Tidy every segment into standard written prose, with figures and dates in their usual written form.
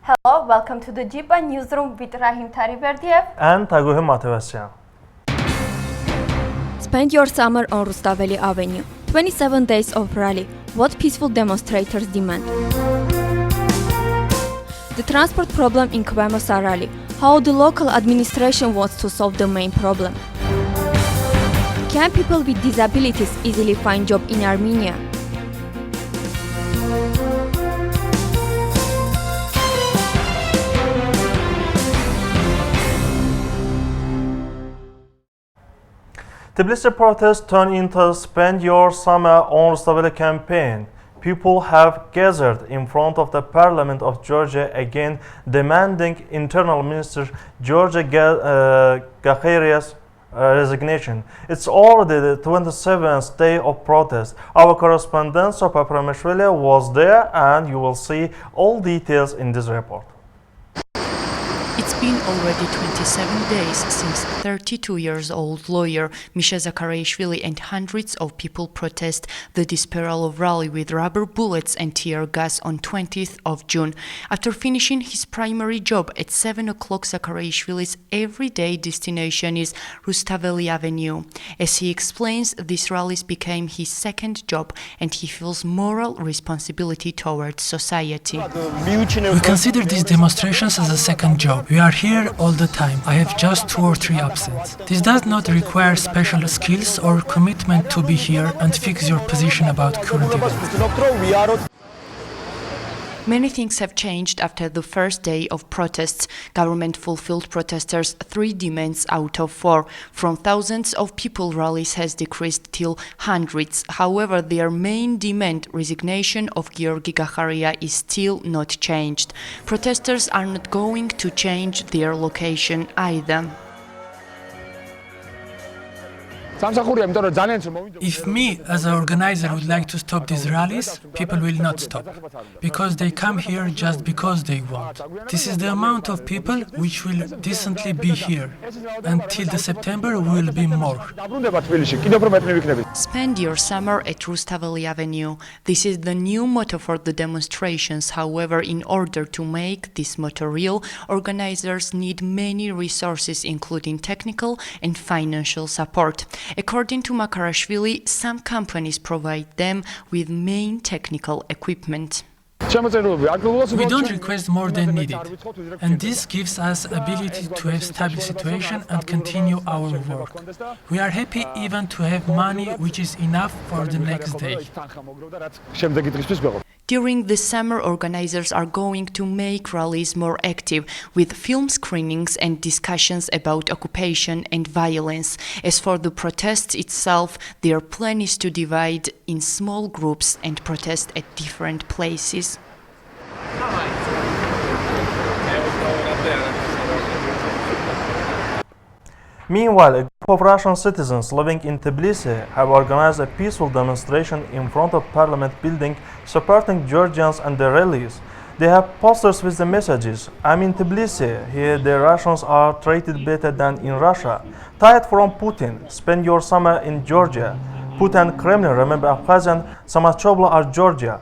Hello, welcome to the Gipa newsroom with Rahim Tariverdiev and Taguhi Matevasyan. Spend your summer on Rustaveli Avenue. 27 days of rally. What peaceful demonstrators demand. The transport problem in Kvemo-Sarali. How the local administration wants to solve the main problem. Can people with disabilities easily find job in Armenia? Tbilisi protests turn into Spend Your Summer on Rustaveli campaign. People have gathered in front of the Parliament of Georgia again, demanding Internal Minister Georgia Gakharia's resignation. It's already the 27th day of protest. Our correspondent Sopa Prameshvili was there, and you will see all details in this report. It's been already 27 days since 32-year-old lawyer Misha Zakharishvili and hundreds of people protest the Disperal rally with rubber bullets and tear gas on 20th of June. After finishing his primary job at 7 o'clock, Zakharishvili's everyday destination is Rustaveli Avenue. As he explains, this rally became his second job and he feels moral responsibility towards society. We consider these demonstrations as a second job. We are here all the time. I have just 2 or 3 absence. This does not require special skills or commitment to be here and fix your position about current events. Many things have changed after the first day of protests. Government fulfilled protesters' 3 demands out of 4. From thousands of people, rallies has decreased till hundreds. However, their main demand, resignation of Giorgi Gakharia, is still not changed. Protesters are not going to change their location either. If me, as an organizer, would like to stop these rallies, people will not stop, because they come here just because they want. This is the amount of people which will decently be here. Until the September will be more. Spend your summer at Rustaveli Avenue. This is the new motto for the demonstrations. However, in order to make this motto real, organizers need many resources, including technical and financial support. According to Makarashvili, some companies provide them with main technical equipment. We don't request more than needed, and this gives us ability to have stable situation and continue our work. We are happy even to have money which is enough for the next day. During the summer, organizers are going to make rallies more active, with film screenings and discussions about occupation and violence. As for the protests itself, their plan is to divide in small groups and protest at different places. Meanwhile, a group of Russian citizens living in Tbilisi have organized a peaceful demonstration in front of Parliament building supporting Georgians and their rallies. They have posters with the messages, "I'm in Tbilisi, here the Russians are treated better than in Russia. Tired from Putin, spend your summer in Georgia. Putin, Kremlin, remember Abkhazian, Samachobla are Georgia."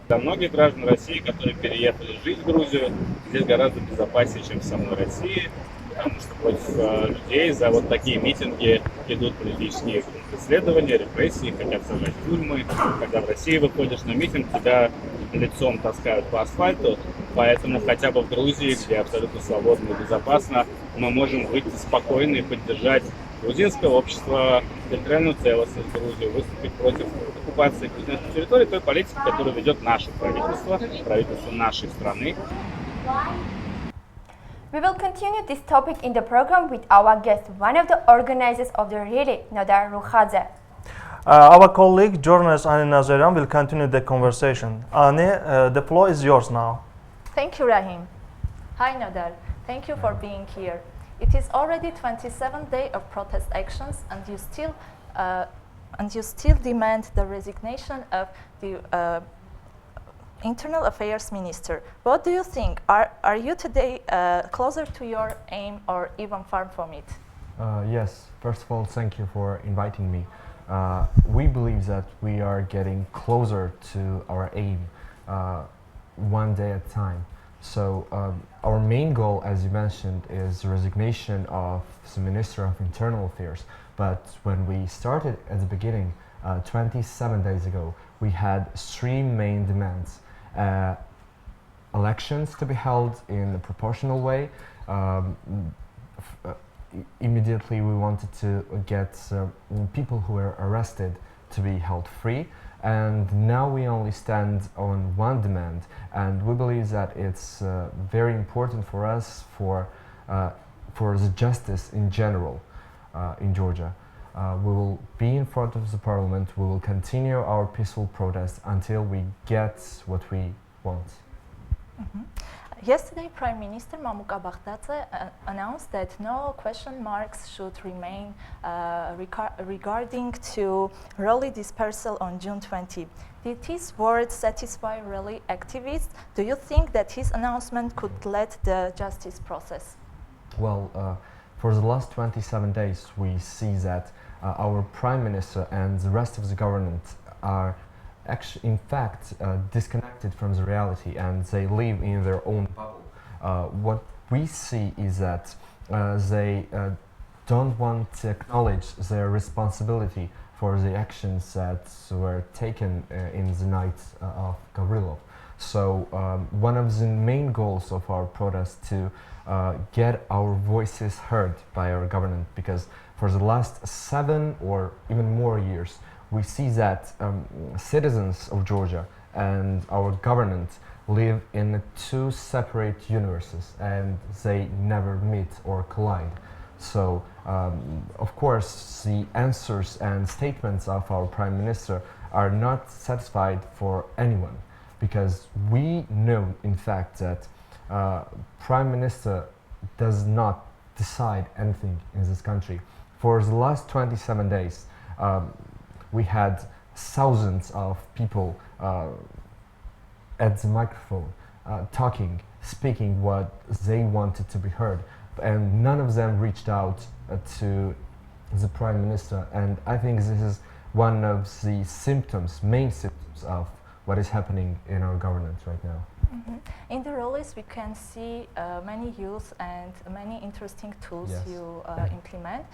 Для многих граждан России, которые переехали жить в Грузию, здесь гораздо безопаснее, чем в самой России, потому что против людей за вот такие митинги идут политические преследования, репрессии, хотят сажать в тюрьмы. Когда в России выходишь на митинг, тебя лицом таскают по асфальту, поэтому хотя бы в Грузии, где абсолютно свободно и безопасно, мы можем выйти спокойно и поддержать грузинское общество, территориальную целостность Грузии, выступить против оккупации грузинской территории, той политики, которую ведет наше правительство, правительство нашей страны. We will continue this topic in the program with our guest, one of the organizers of the rally, Nodar Rukhadze. Our colleague, journalist Ani Nazarian, will continue the conversation. Ani, the floor is yours now. Thank you, Rahim. Hi, Nodar. Thank you for being here. It is already 27th day of protest actions, and you still demand the resignation of the Internal Affairs Minister. What do you think? Are you today closer to your aim or even far from it? Yes, first of all, thank you for inviting me. We believe that we are getting closer to our aim, one day at a time. So our main goal, as you mentioned, is the resignation of the Minister of Internal Affairs. But when we started at the beginning, 27 days ago, we had three main demands. Elections to be held in a proportional way. Immediately we wanted to get people who were arrested to be held free, and now we only stand on one demand, and we believe that it's very important for us for the justice in general in Georgia. We will be in front of the parliament, we will continue our peaceful protest until we get what we want. Yesterday, Prime Minister Mamuk Abaghdadze announced that no question marks should remain regarding to rally dispersal on June 20. Did his words satisfy rally activists? Do you think that his announcement could lead the justice process? Well, for the last 27 days, we see that our Prime Minister and the rest of the government are in fact disconnected from the reality, and they live in their own bubble. What we see is that they don't want to acknowledge their responsibility for the actions that were taken in the night of Gavrilov. So one of the main goals of our protest to get our voices heard by our government, because for the last 7 or even more years we see that citizens of Georgia and our government live in two separate universes, and they never meet or collide. So, of course, the answers and statements of our Prime Minister are not satisfied for anyone, because we know, in fact, that Prime Minister does not decide anything in this country. For the last 27 days, we had thousands of people at the microphone talking, speaking what they wanted to be heard, and none of them reached out to the Prime Minister. And I think this is one of the symptoms, main symptoms of what is happening in our government right now. In the rallies, we can see many use and many interesting tools you implement.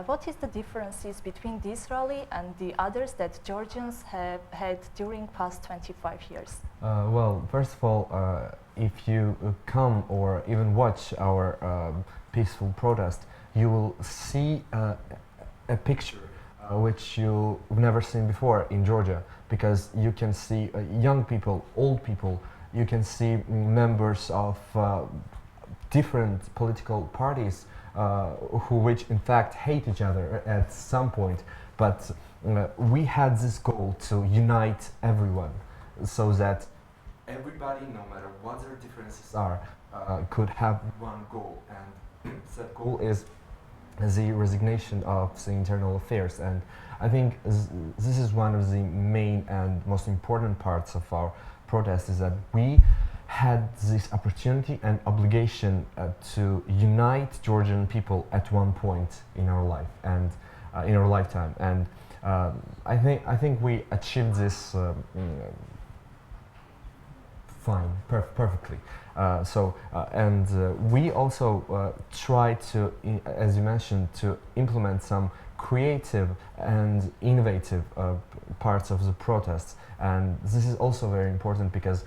What is the differences between this rally and the others that Georgians have had during past 25 years? Well, first of all, if you come or even watch our peaceful protest, you will see a picture which you've never seen before in Georgia, because you can see young people, old people, you can see members of different political parties which in fact hate each other at some point, but we had this goal to unite everyone so that everybody, no matter what their differences are, could have one goal, and that goal is the resignation of the internal affairs. And I think this is one of the main and most important parts of our protest, is that we had this opportunity and obligation to unite Georgian people at one point in our life and in our lifetime, and I think we achieved this perfectly. We also try to, as you mentioned, to implement some creative and innovative parts of the protests, and this is also very important because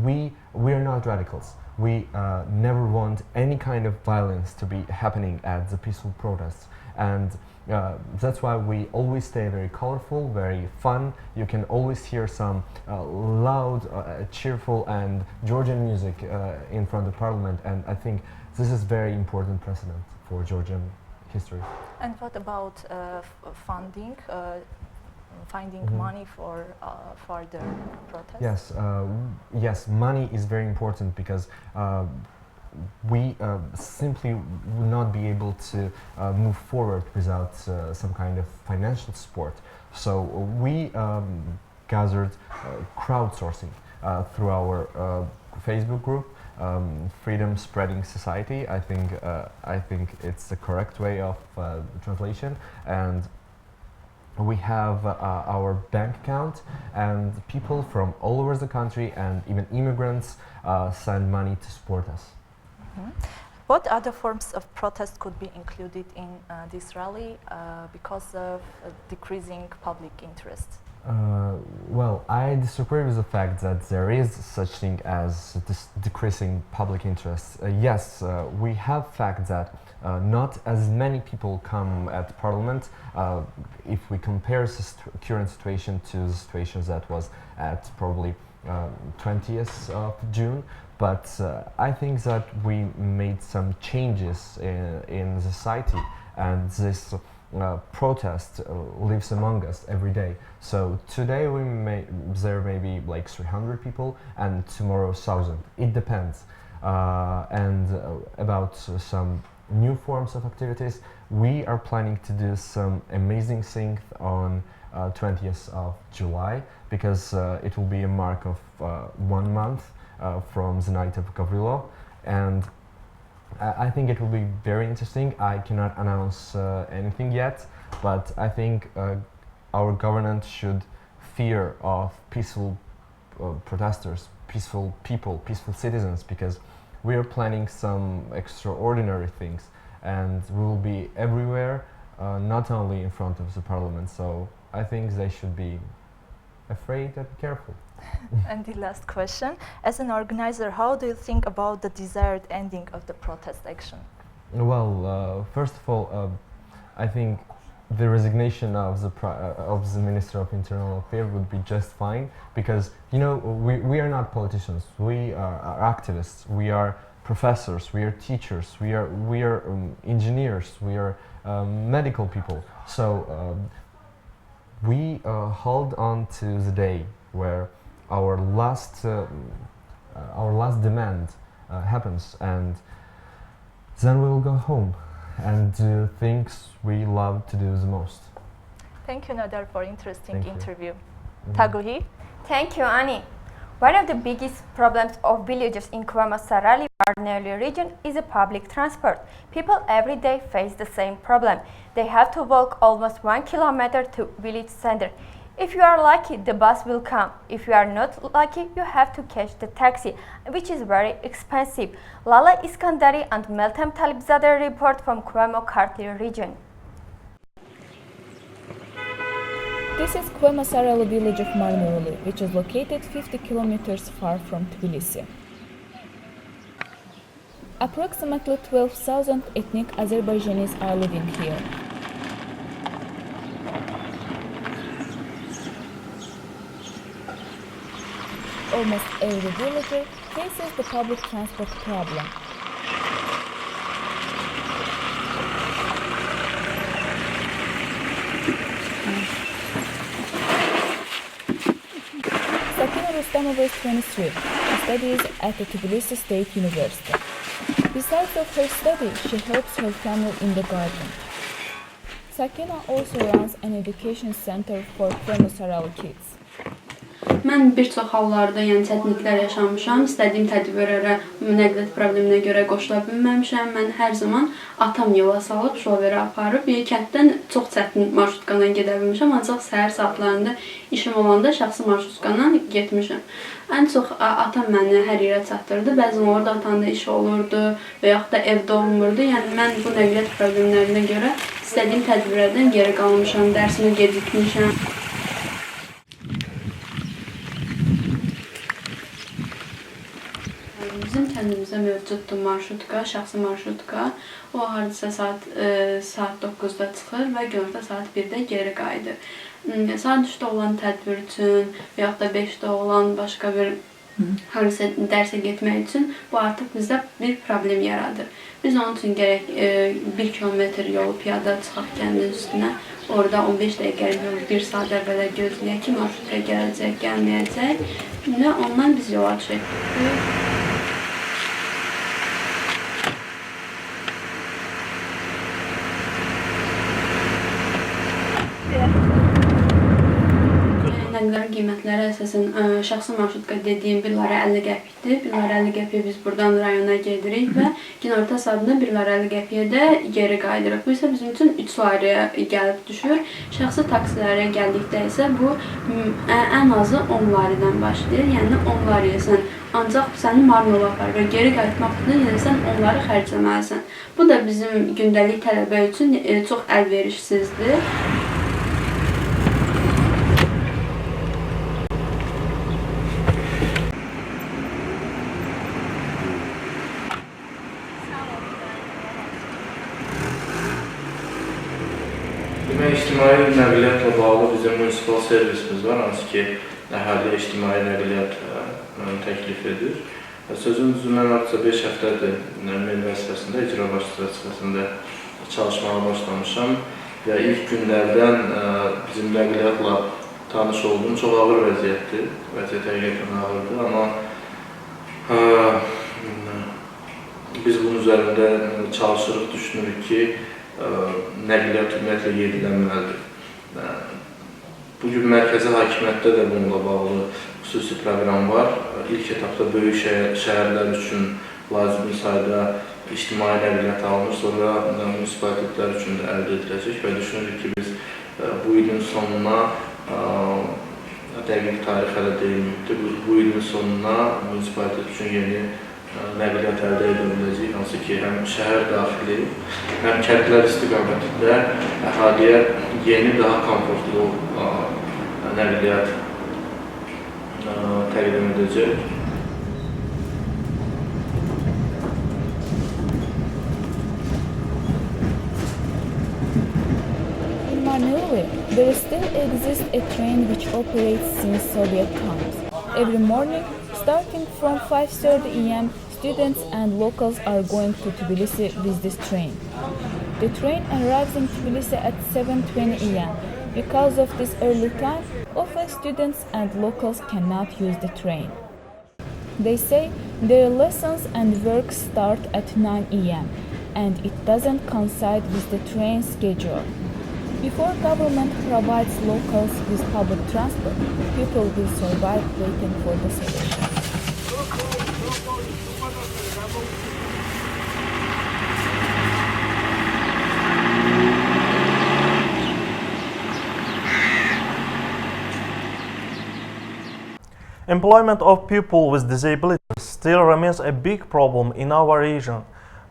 we are not radicals. We never want any kind of violence to be happening at the peaceful protests, and that's why we always stay very colorful, very fun. You can always hear some loud, cheerful and Georgian music in front of Parliament, and I think this is very important precedent for Georgian history. And what about funding, finding money for further protests? Yes, money is very important because we simply would not be able to move forward without some kind of financial support. So we gathered crowdsourcing through our Facebook group, Freedom Spreading Society. I think it's the correct way of the translation, and we have our bank account, and people from all over the country and even immigrants send money to support us. What other forms of protest could be included in this rally because of decreasing public interest? Well, I disagree with the fact that there is such thing as decreasing public interest. Yes, we have fact that not as many people come at Parliament if we compare the current situation to the situations that was at probably 20th of June. But I think that we made some changes in society, and this protest lives among us every day. So today there may be like 300 people, and tomorrow 1,000. It depends. And about some new forms of activities, we are planning to do some amazing things on 20th of July, because it will be a mark of 1 month from the night of Gavrilo, and I think it will be very interesting. I cannot announce anything yet, but I think our government should fear of peaceful protesters, peaceful people, peaceful citizens, because we are planning some extraordinary things, and we will be everywhere, not only in front of the parliament. So I think they should be afraid and careful. And the last question, as an organizer, how do you think about the desired ending of the protest action? Well, first of all, I think the resignation of the Minister of Internal Affairs would be just fine, because we are not politicians. We are activists. We are professors. We are teachers. We are engineers. We are medical people. So we hold on to the day where our last demand happens, and then we will go home and do things we love to do the most. Thank you, Nadar, for interesting Thank you. interview. Taguhi? Thank you, Ani. One of the biggest problems of villagers in Kuvamasarali Barneli region is a public transport. People every day face the same problem. They have to walk almost 1 kilometer to village center. If you are lucky, the bus will come. If you are not lucky, you have to catch the taxi, which is very expensive. Lala Iskandari and Meltem Talibzadeh report from Kuvamo-Kartli region. This is Kuvamasarali village of Marmaruli, which is located 50 kilometers far from Tbilisi. Approximately 12,000 ethnic Azerbaijanis are living here. Almost every villager faces the public transport problem. Sakina Rustamova is 23. She studies at the Tbilisi State University. Besides of her study, she helps her family in the garden. Sakina also runs an education center for Kuvamasarali kids. Mən bir çox hallarda çətinliklər yaşamışam. İstədiyim tədbirlərə nəqliyyat probleminə görə qoşula bilməmişəm. Mən hər zaman atam yola salıb, şoverə aparıb. Kənddən çox çətin marşrutkandan gedə bilmişəm. Ancaq səhər saatlarında işim olanda şəxsi marşrutkandan getmişəm. Ən çox atam məni hər yerə çatdırdı. Bəzən orada atanda iş olurdu və yaxud da evdə olmurdu. Yəni mən bu nəqliyyat problemlərinə görə istədiyim tədbirlərdən geri qalmışam, dərsimə gecikmişəm. Bizim kəndimizdə mövcuddur marşrutka, şəxsi marşrutka. O hardasa saat 9-da çıxır və günorta saat 1-də geri qayıdır. Saat 3-də olan tədbir üçün və yaxud da 5-də olan başqa bir harasa dərsə getmək üçün bu artıq bizdə bir problem yaradır. Biz onun üçün gərək 1 kilometr yolu piyada çıxaq kəndin üstünə. Orada 15 dəqiqəlik yolu 1 saat əvvələ gözləyək ki, marşrutka gələcək, gəlməyəcək və ondan biz yola düşək. Nəqliyyat qiymətləri əsasən şəxsi marşrutka dediyim 1 lara 50 qəpikdir. 1 lara 50 qəpiyə biz buradan rayona gedirik və günorta saatında 1 lara 50 qəpiyə də geri qayıdırıq. Bu isə bizim üçün 3 laraya gəlib düşür. Şəxsi taksilərə gəldikdə isə bu ən azı 10 laradan başlayır. Yəni 10 laraya sən ancaq səni Marnova aparır və geri qayıtmaq üçün yəni sən onları xərcləməlisən. Bu da bizim gündəlik tələbə üçün çox əlverişsizdir. İctimai nəqliyyatla bağlı bizim munisipal servisimiz var, hansı ki, əhaliyə ictimai nəqliyyat təklif edir. Sözün düzü, mən artıq 5 həftədir mənim vəzifəsində, icra başçı vəzifəsində çalışmağa başlamışam və ilk günlərdən bizim nəqliyyatla tanış olduğum çox ağır vəziyyətdir. Vəziyyət həqiqətən ağırdır, amma biz bunun üzərində çalışırıq, düşünürük ki, nəqliyyat ümumiyyətlə yedilənməlidir. Bugün mərkəzi hakimiyyətdə də bununla bağlı xüsusi proqram var. İlk etapda böyük şəhərlər üçün lazımi sayda ictimai nəqliyyat alınır, sonra munisipalitetlər üçün də əldə ediləcək və düşünürük ki, biz bu ilin sonuna, dəqiq tarix hələ deyilməkdir, bu ilin sonuna munisipalitet üçün yeni nəqliyyat əldə edə biləcək, hansı ki, həm şəhər daxili, həm kəndlər istiqamətində əhaliyə yeni, daha komfortlu nəqliyyat təqdim edəcək. In Marnova, there still exists a train which operates since Soviet times. Every morning, starting from 5:30 a.m., students and locals are going to Tbilisi with this train. The train arrives in Tbilisi at 7:20 a.m. Because of this early time, often students and locals cannot use the train. They say their lessons and work start at 9 a.m. and it doesn't coincide with the train schedule. Before government provides locals with public transport, people will survive waiting for the solution. Employment of people with disabilities still remains a big problem in our region.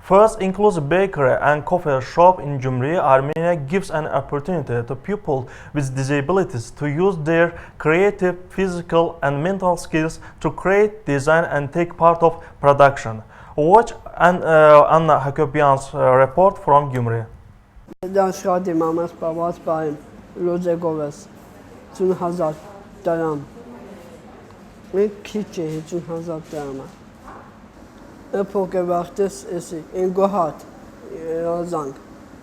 First inclusive bakery and coffee shop in Gyumri, Armenia gives an opportunity to people with disabilities to use their creative, physical and mental skills to create, design and take part of production. Watch Anna Hakobian's report from Gyumri. دانشگاه ماماس باباس بایم روز گوست چون هزار دارم این کیچه چون هزار دارم اپوکه وقتش اسی این گوهات رازنگ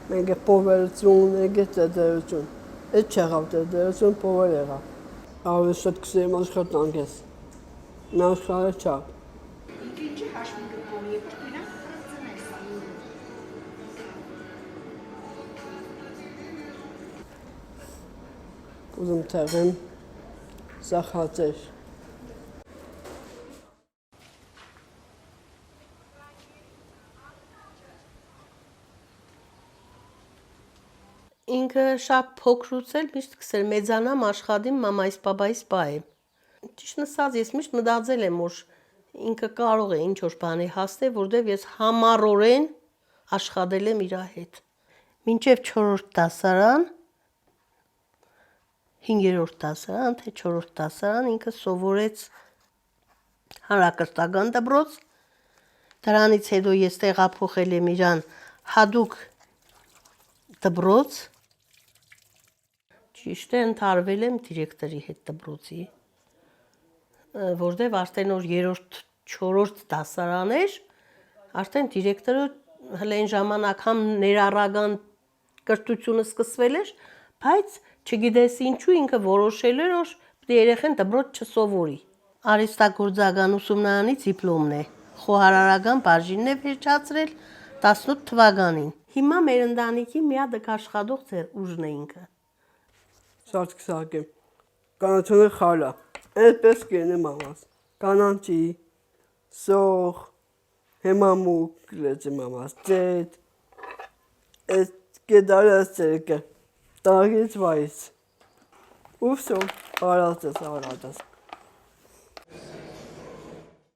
میگه پوورچون میگه تدرچون چقدر تدرچون پوورها آویشت کسی ماش خدانگس ناشکار چاپ Uzun təqim zaxacaq. Ինքը շատ փոքրուց էլ միշտ սկսել մեծանամ աշխատիմ մամայիս պապայիս պահեմ։ Ճիշտ ասած ես միշտ մտածել եմ, որ ինքը կարող է ինչ-որ բանի հասնել, որտեղ ես համառորեն աշխատել եմ իր հետ։ Մինչև 4-րդ դասարան 5-րդ դասարան, թե 4-րդ դասարան ինքը սովորեց հանրակրթական դպրոց։ Դրանից հետո ես տեղափոխել եմ իրան հատուկ դպրոց։ Ճիշտ է, ընթարվել եմ դիրեկտորի հետ դպրոցի, որտեղ արդեն որ 3-րդ, 4-րդ դասարան էր, արդեն դիրեկտորը հենց այն ժամանակ համ ներառական կրթությունը սկսվել էր, բայց չգիտես ինչու ինքը որոշել էր, որ երեխեն դպրոց չսովորի։ Արհեստագործական ուսումնարանից դիպլոմն է, խոհարարական բաժինն է վերջացրել 18 թվականին։ Հիմա մեր ընտանիքի միադկ աշխատող ուժն է ինքը։ Շատ կսակեմ, կանաչունը խալա։ Այդպես կենի մամաս։ Կանանչի, սող, հեմամուկ լեծի մամաս, ձետ, այդ կեդարը ստերկը, տաղից վայից։ Ուսով արածես։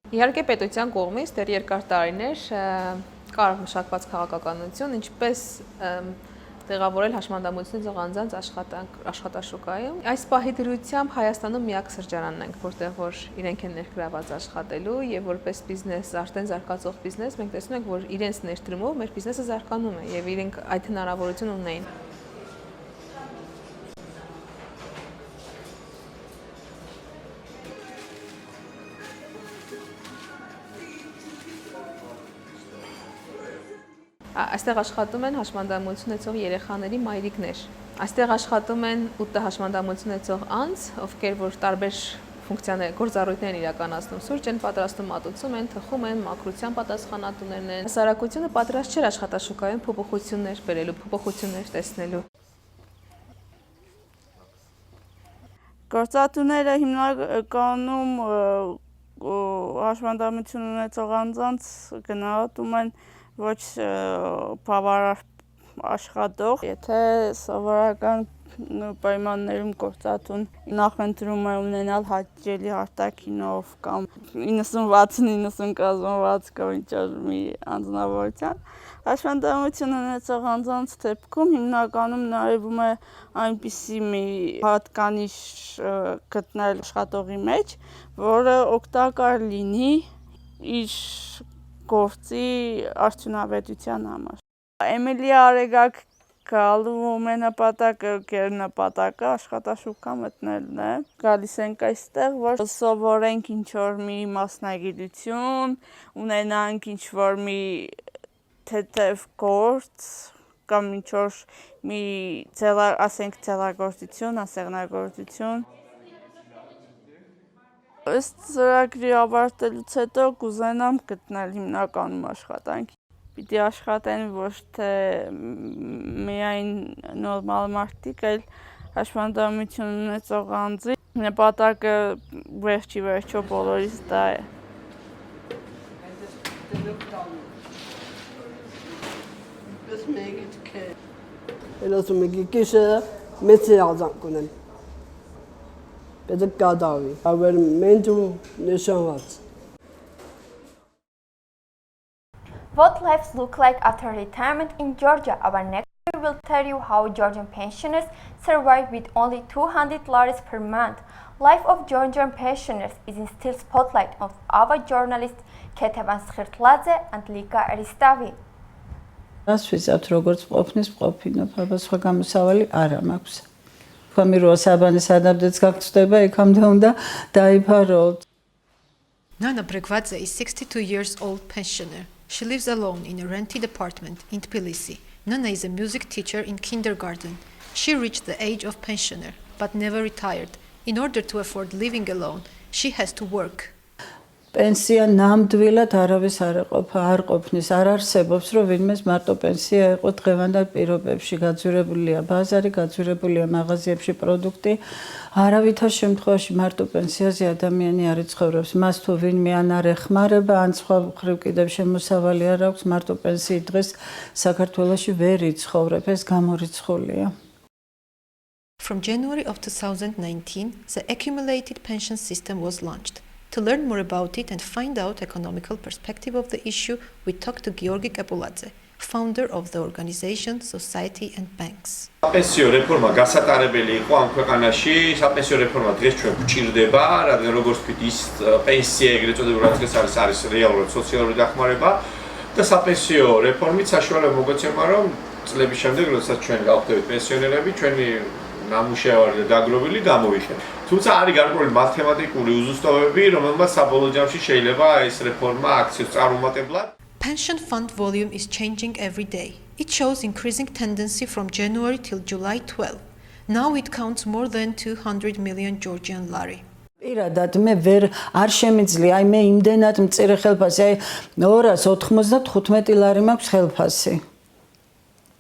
Իհարկե պետության կողմից դեռ երկար տարիներ կար մշակված քաղաքականություն, ինչպես տեղավորել հաշմանդամություն ծող անձանց աշխատաշուկայում։ Այս պահի դրությամբ Հայաստանում միակ սրճարանն ենք, որտեղ որ իրենք են ներգրաված աշխատելու եւ որպես բիզնես, արդեն զարգացող բիզնես, մենք տեսնում ենք, որ իրենց ներդրումով մեր բիզնեսը զարգանում է եւ իրենք այդ հնարավորություն ունեն։ Այստեղ աշխատում են հաշմանդամություն ունեցող երեխաների մայրիկներ։ Այստեղ աշխատում են 8 հաշմանդամություն ունեցող անձ, ովքեր որ տարբեր ֆունկցիաներ, գործառույթներ են իրականացնում, սուրճ են պատրաստում, մատուցում են, թխում են, մաքրության պատասխանատուներն են։ Հասարակությունը պատրաստ չէր աշխատաշուկայում փոփոխություններ բերելու, փոփոխություններ տեսնելու։ Գործատուները հիմնականում հաշմանդամություն ունեցող անձանց գնահատում են ոչ բավարար աշխատող, եթե սովորական պայմաններում գործատուն նախընտրում է ունենալ հաճելի արտաքինով կամ 90-60-90 կազմված կամ ինչ-որ մի անձնավորության, հաշմանդամություն ունեցող անձանց դեպքում հիմնականում նայվում է այնպիսի մի հատկանիշ գտնել աշխատողի մեջ, որը օգտակար լինի իր գործի արդյունավետության համար։ Էմիլիա Արեգակ գալու նպատակը, նպատակը աշխատաշուկա մտնելն է։ Գալիս ենք այստեղ, որ սովորենք ինչ-որ մի մասնագիտություն, ունենանք ինչ-որ մի թեթև գործ կամ ինչ-որ մի ասենք ցեղագործություն, ասեղնագործություն։ Ըստ ծրագրի ավարտելուց հետո կուզենամ գտնել հիմնականում աշխատանք։ Պիտի աշխատեն ոչ թե միայն նորմալ մարդիկ, այլ հաշմանդամություն ունեցող անձի։ Նպատակը վերջի վերջո բոլորիս դա է։ Elazığ kişiler mesleği alacak kunen. Bedik kadavi. Haber mentu nişan var. What lives look like after retirement in Georgia? Our next video will tell you how Georgian pensioners survive with only $200 per month. Life of Georgian pensioners is in still spotlight of our journalists Ketevan Skirtladze and Lika Aristavi. Ას ვიზავთ როგორც ყოფნის ყოფინო, აბა სხვა გამოსავალი არა მაქვს. თქვამი რომ საბანის ადაბდეც გაგწდება, იქამდე უნდა დაიფარო. Nana Bregvadze is 62 years old pensioner. She lives alone in a rented apartment in Tbilisi. Nana is a music teacher in kindergarten. She reached the age of pensioner, but never retired. In order to afford living alone, she has to work. Pensija ნამდვილად არავის არ ყოფნის, არ არსებობს, რომ ვინმეს მარტო პენსია იყო დღევანდელ პირობებში, გაძვირებულია ბაზარი, გაძვირებულია მაღაზიებში პროდუქტი. არავითარ შემთხვევაში მარტო პენსიაზე ადამიანი არ იცხოვრობს. მას თუ ვინმე ან არ ეხმარება, ან სხვა მხრივ კიდევ შემოსავალი არ აქვს, მარტო პენსიით დღეს საქართველოში ვერ იცხოვრებ, ეს გამორიცხულია. From January of 2019, the accumulated pension system was launched. To learn more about it and find out economical perspective of the issue, we talked to Georgi Kapuladze, founder of the organization Society and Banks. Pensione reforma გასატარებელი იყო ამ ქვეყანაში. საპენსიო რეფორმა დღეს ჩვენ გვჭირდება, რადგან როგორც ვთქვით, ის პენსია ეგრეთ წოდებული რაც არის რეალურად სოციალური დახმარება და საპენსიო რეფორმით საშუალება მოგეცემა, რომ წლების შემდეგ, როდესაც ჩვენ გავხდებით პენსიონერები, ჩვენი ნამუშევარი და დაგროვილი გამოვიხილოთ. თუმცა არის გარკვეული მათემატიკური უზუსტობები, რომელმაც საბოლოო ჯამში შეიძლება ეს რეფორმა აქციოს წარუმატებლად. Pension fund volume is changing every day. It shows increasing tendency from January till July 12. Now it counts more than 200 million Georgian lari. პირადად მე ვერ არ შემიძლია, აი მე იმდენად მწირე ხელფასი, აი 295 ლარი მაქვს ხელფასი.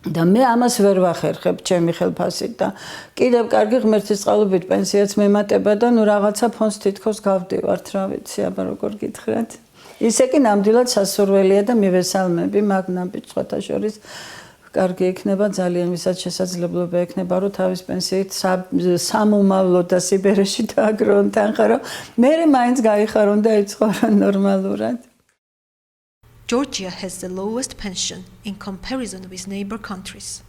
და მე ამას ვერ ვახერხებ ჩემი ხელფასით და კიდევ კარგი ღმერთის წყალობით პენსიაც მემატება და ნუ რაღაცა ფონდს თითქოს გავდივართ, რა ვიცი, აბა როგორ გითხრათ. ისე კი ნამდვილად სასურველია და მივესალმები, მაგ ნაბიჯთა შორის კარგი იქნება ძალიან, ვისაც შესაძლებლობა ექნება, რომ თავის პენსიით სამომავლო და სიბერეში დააგროვონ თანხა, რომ მე მაინც გაიხარონ და იცხოვრონ ნორმალურად. Georgia has the lowest pension in comparison with neighbor countries.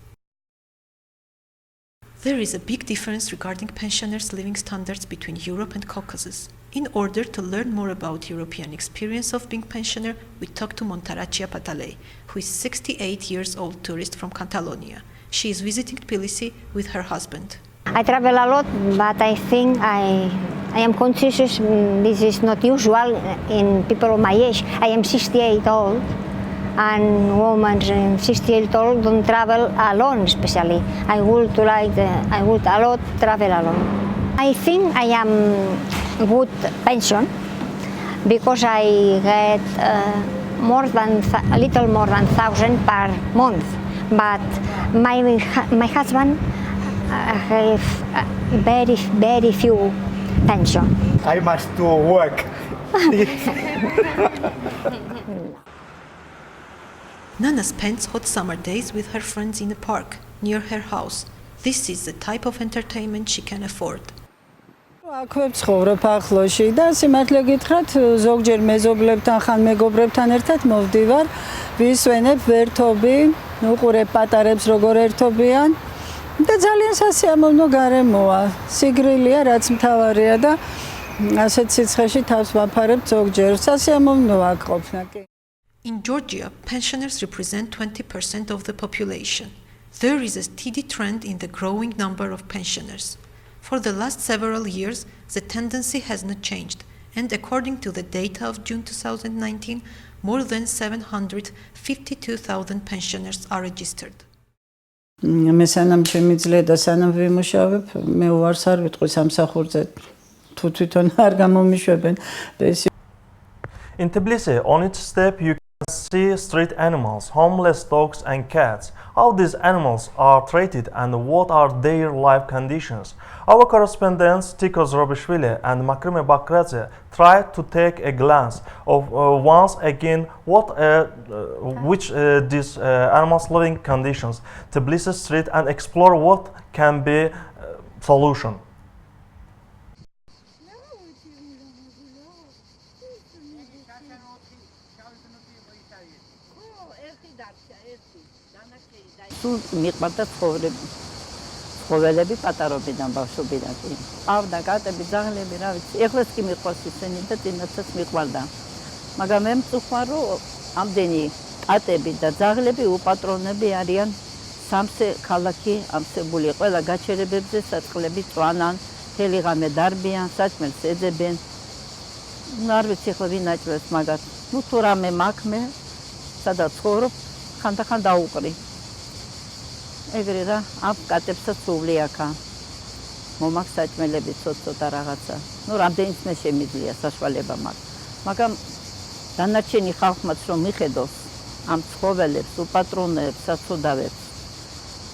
There is a big difference regarding pensioners' living standards between Europe and Caucasus. In order to learn more about European experience of being pensioner, we talked to Montaraccia Patalei, who is 68 years old tourist from Catalonia. She is visiting Tbilisi with her husband. I travel a lot, but I think I am conscious this is not usual in people of my age. I am 68 old, and women 68 old don't travel alone especially. I would a lot travel alone. I think I am good pension because I get a little more than 1,000 per month, but my husband have very few pension. I must do work. Nana spends hot summer days with her friends in a park near her house. This is the type of entertainment she can afford. აქვე ვცხოვრობ ახლოში და სიმართლე გითხრათ, ზოგჯერ მეზობლებთან ხან მეგობრებთან ერთად მოვდივარ, ვისვენებ ვერთობი, უყურებ პატარებს როგორ ერთობიან. და ძალიან სასიამოვნო გარემოა. სიგრილია, რაც მთავარია და ასეთ სიცხეში თავს ვაფარებ ზოგჯერ. სასიამოვნოა აქ ყოფნა კი. In Georgia, pensioners represent 20% of the population. There is a steady trend in the growing number of pensioners. For the last several years, the tendency has not changed, and according to the data of June 2019, more than 752,000 pensioners are registered. მე სანამ შემიძლია და სანამ ვიმუშავებ, მე უარს არ ვიტყვი სამსახურზე თუ თვითონ არ გამომიშვებენ. In Tbilisi, on each step you can see street animals, homeless dogs and cats. How these animals are treated and what are their life conditions. Our correspondents Tikos Robishvili and Makrime Bakradze tried to take a glance of once again which these animals' living conditions, Tbilisi street, and explore what can be solution. სულ მიყვარდა ცხოველები პატარობიდან ბავშვობიდან კი. ყავდა კატები, ძაღლები, რა ვიცი. ეხლაც კი მიყვარს ისინი და წინასაც მიყვარდა. მაგრამ მე მწუხარ, რომ ამდენი კატები და ძაღლები უპატრონები არიან სამსე ქალაქი ამსებული. ყველა გაჩერებებზე საწყლები წვანან, მთელი ღამე დარბიან, საჭმელს ეძებენ. არ ვიცი ეხლა ვინ აჭრებს მაგათ. ნუ თუ რამე მაქვს მე, სადაც ცხოვრობ, ხანდახან დაუყრი. ეგრე რა, ამ კატებსაც სული აქა. მომაქვს საჭმელები ცოტა რაღაცა. ნუ რამდენიც მე შემიძლია საშუალება მაქვს. მაგრამ დანარჩენი ხალხმაც რომ მიხედოს ამ ცხოველებს, უპატრონოებს, საცოდავებს,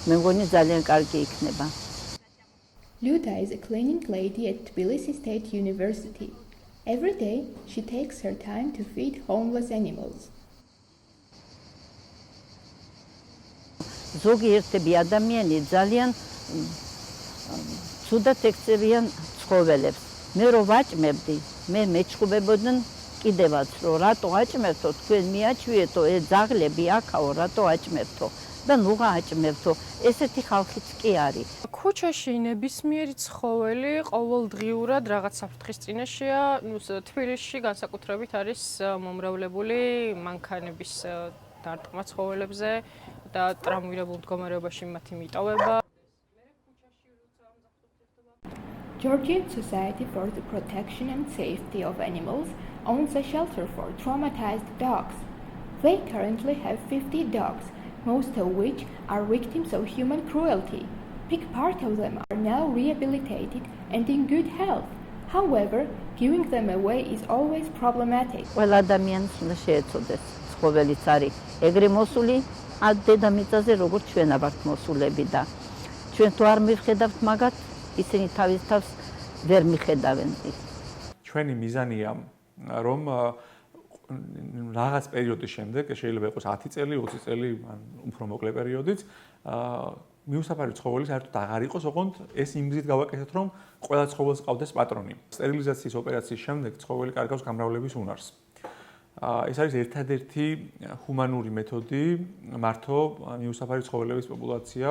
მე მგონი ძალიან კარგი იქნება. Luda is a cleaning lady at Tbilisi State University. Every day she takes her time to feed homeless animals. ზოგიერთები ადამიანი ძალიან ცუდად ექცევიან ცხოველებს. მე რო ვაჭმებდი, მე მეჩხუბებოდნენ კიდევაც, რომ რატო აჭმევთო, თქვენ მიაჩვიეთო, ძაღლები აქაო, რატო აჭმევთო და ნუღა აჭმევთო. ესეთი ხალხიც კი არის. ქუჩაში ნებისმიერი ცხოველი ყოველდღიურად რაღაც საფრთხის წინაშეა. თბილისში განსაკუთრებით არის მომრავლებული მანქანების დარტყმა ცხოველებზე და ტრამვირებულ მდგომარეობაში მათი მიტოვება. Georgian Society for the Protection and Safety of Animals owns a shelter for traumatized dogs. They currently have 50 dogs, most of which are victims of human cruelty. Big part of them are now rehabilitated and in good health. However, giving them away is always problematic. ყველა ადამიანს უნდა შეეწოდეს ცხოველიც არის ეგრე მოსული ამ დედამიწაზე როგორც ჩვენა ვართ მოსულები და ჩვენ თუ არ მივხედავთ მაგათ, ისინი თავის თავს ვერ მიხედავენ. ჩვენი მიზანია რომ რაღაც პერიოდის შემდეგ, შეიძლება იყოს 10 წელი, 20 წელი, ან უფრო მოკლე პერიოდიც, მიუსაფარი ცხოველი საერთოდ აღარ იყოს, ოღონდ ეს იმ გზით გავაკეთეთ, რომ ყველა ცხოველს ყავდეს პატრონი. სტერილიზაციის ოპერაციის შემდეგ ცხოველი კარგავს გამრავლების უნარს. ეს არის ერთადერთი ჰუმანური მეთოდი მართო მიუსაფარი ცხოველების პოპულაცია.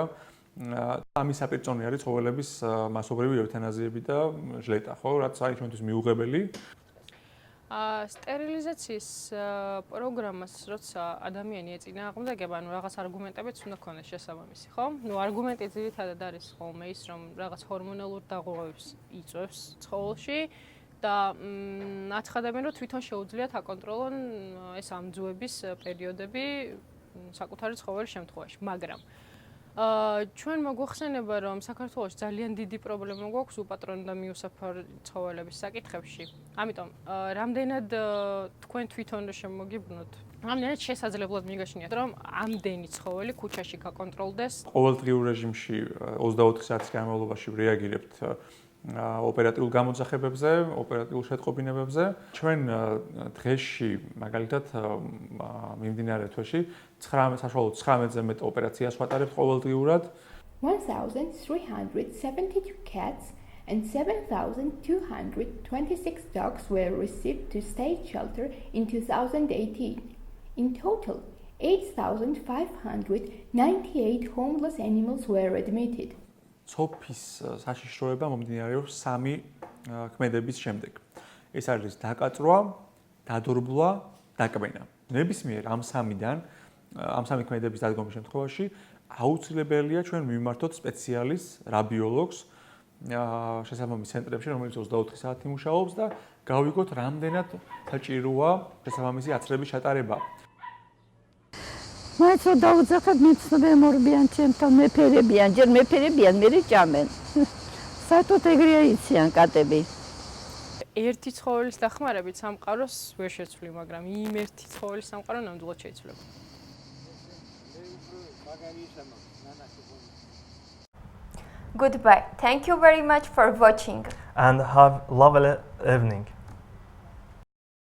ამის საპირწონე არის ცხოველების მასობრივი ევთანაზიები და ჟლეტა, ხო, რაც არის ჩვენთვის მიუღებელი. სტერილიზაციის პროგრამას, როცა ადამიანი ეწინააღმდეგება, ანუ რაღაც არგუმენტებიც უნდა ქონდეს შესაბამისი, ხო? ნუ არგუმენტი ძირითადად არის ხოლმე ის, რომ რაღაც ჰორმონალურ დაღუპვებს იწვევს ცხოველში და აცხადებენ, რომ თვითონ შეუძლიათ აკონტროლონ ეს ამძუების პერიოდები საკუთარი ცხოველის შემთხვევაში, მაგრამ ჩვენ მოგვახსენება, რომ საქართველოში ძალიან დიდი პრობლემა გვაქვს უპატრონო და მიუსაფარ ცხოველების საკითხებში. ამიტომ, რამდენად თქვენ თვითონ შემოგიბრუნოთ, რამდენად შესაძლებლად მიგაშინიათ, რომ ამდენი ცხოველი ქუჩაში გაკონტროლდეს. ყოველდღიურ რეჟიმში 24 საათის განმავლობაში რეაგირებთ ოპერატიულ გამოძახებებზე, ოპერატიულ შეტყობინებებზე. ჩვენ დღეში, მაგალითად, მიმდინარე თვეში საშუალოდ 19-ზე მეტ ოპერაციას ვატარებთ ყოველდღიურად. 1,372 cats and 7,226 dogs were received to state shelter in 2018. In total, 8,598 homeless animals were admitted. ცოფის საშიშროება მომდინარეობს 3 ქმედების შემდეგ. ეს არის დაკაწვა, დადორბლა, დაკბენა. ნებისმიერ ამ 3-დან, ამ 3 ქმედების დადგომის შემთხვევაში აუცილებელია ჩვენ მივმართოთ სპეციალისტს, რაბიოლოგს შესაბამის ცენტრებში, რომელიც 24 საათი მუშაობს და გავიგოთ, რამდენად საჭიროა შესაბამისი აცრების ჩატარება. მაინც რომ დავუძახებ, მიცნობენ მორბიან ჩემთან, მეფერებიან, ჯერ მეფერებიან, მერე ჭამენ. საერთოდ ეგრეა იციან კატები. ერთი ცხოველის დახმარებით სამყაროს ვერ შეცვლი, მაგრამ იმ ერთი ცხოველის სამყარო ნამდვილად შეიძლება. Goodbye. Thank you very much for watching. And have lovely evening.